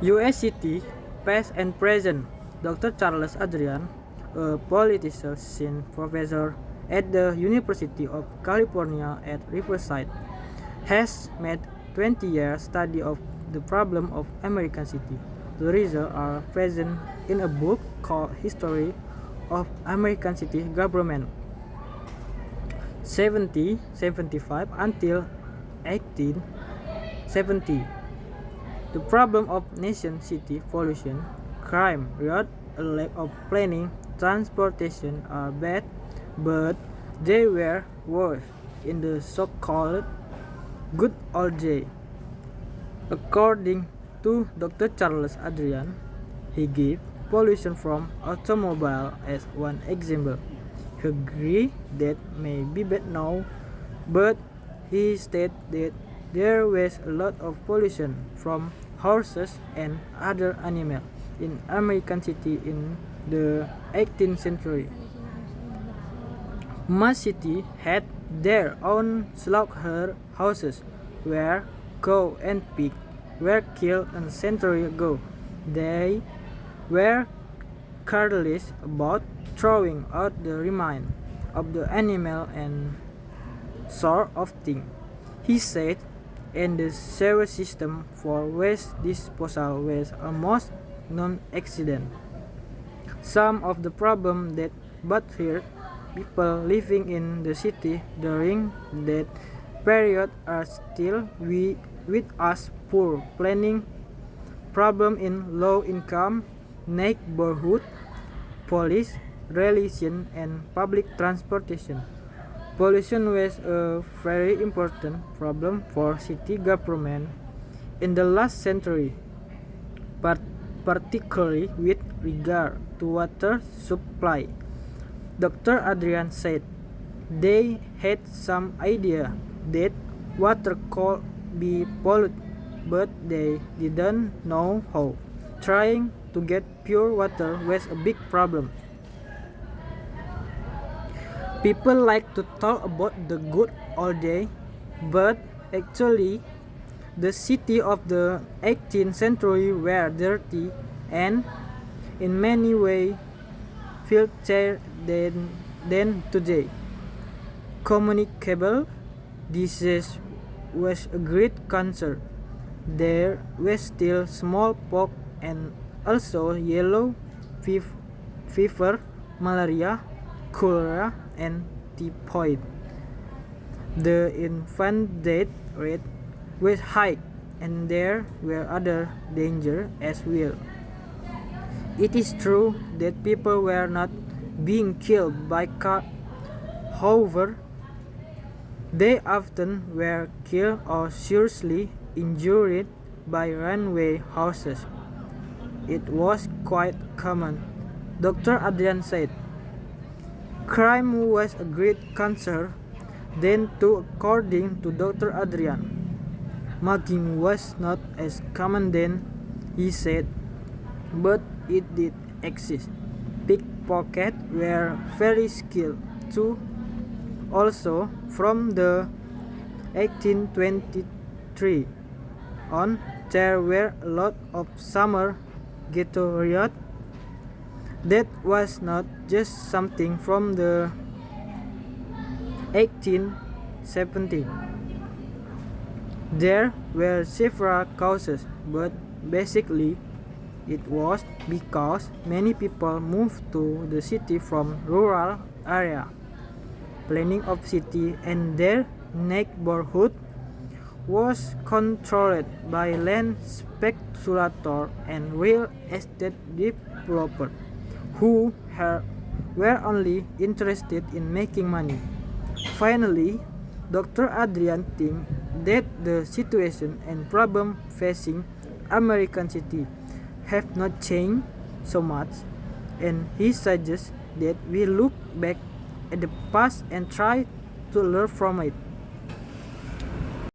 U.S. City, past and present. Dr. Charles Adrian, a politician professor at the University of California at Riverside, has made 20-year study of the problem of American city. The results are present in a book called History of American City Government 1775 until 1870. The problem of nation city pollution, crime, riot, a lack of planning, transportation are bad, but they were worse in the so-called good old days. According to Dr. Charles Adrian, he gave pollution from automobile as one example. He agreed that may be bad now, but he stated that there was a lot of pollution from horses and other animals in American city in the 18th century. Most cities had their own slaughterhouses where cow and pig were killed a century ago. They were careless about throwing out the remains of the animal and sort of thing. He said, and the sewer system for waste disposal was almost non-existent. Some of the problems that bothered people living in the city during that period are still with us: poor planning, problem in low-income neighborhood, police relations, and public transportation. Pollution was a very important problem for city government in the last century, particularly with regard to water supply. Dr. Adrian said they had some idea that water could be polluted, but they didn't know how. Trying to get pure water was a big problem. People like to talk about the good old days, but actually the city of the 18th century were dirty and in many ways filthier than today. Communicable disease was a great concern. There was still smallpox and also yellow fever, malaria, cholera, and typhoid. The infant death rate was high, and there were other dangers as well. It is true that people were not being killed by cars. However, they often were killed or seriously injured by runaway horses. It was quite common. Dr. Adrian said, crime was a great concern then too, according to Dr. Adrian. Mugging was not as common then, he said, but it did exist. Pickpockets were very skilled too. Also, from the 1823 on, there were a lot of summer ghetto riots. That was not just something from the 1870s. There were several causes, but basically it was because many people moved to the city from rural areas. Planning of city and their neighborhood was controlled by land speculators and real estate developers who were only interested in making money. Finally, Dr. Adrian thinks that the situation and problem facing American cities have not changed so much, and he suggests that we look back at the past and try to learn from it.